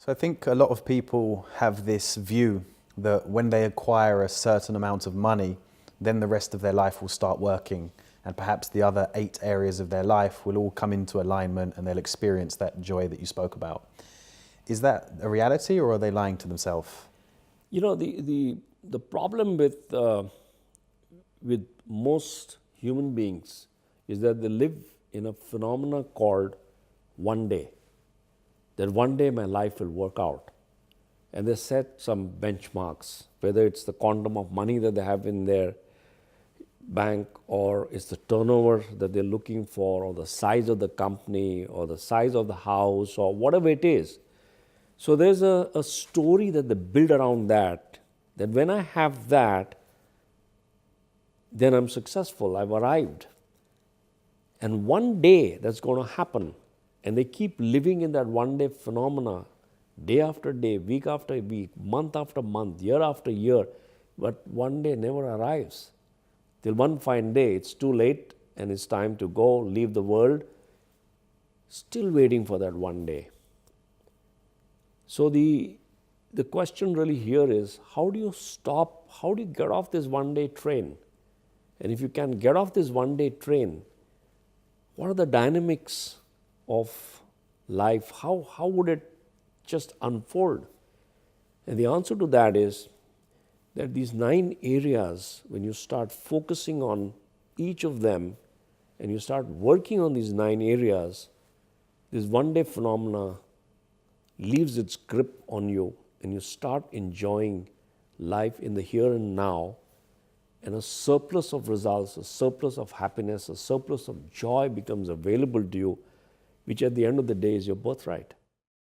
So I think a lot of people have this view that when they acquire a certain amount of money, then the rest of their life will start working, and perhaps the other 8 areas of their life will all come into alignment and they'll experience that joy that you spoke about. Is that a reality, or are they lying to themselves? You know, the problem with most human beings is that they live in a phenomena called one day. That one day my life will work out. And they set some benchmarks, whether it's the quantum of money that they have in their bank, or it's the turnover that they're looking for, or the size of the company, or the size of the house, or whatever it is. So there's a story that they build around that when I have that, then I'm successful, I've arrived. And one day that's going to happen, and they keep living in that one day phenomena, day after day, week after week, month after month, year after year, but one day never arrives. Till one fine day, it's too late and it's time to go, leave the world, still waiting for that one day. So the question really here is, how do you stop, how do you get off this one day train? And if you can get off this one day train, what are the dynamics of life? How would it just unfold? And the answer to that is that these 9 areas, when you start focusing on each of them and you start working on these 9 areas, this one day phenomena leaves its grip on you and you start enjoying life in the here and now, and a surplus of results, a surplus of happiness, a surplus of joy becomes available to you, which at the end of the day is your birthright.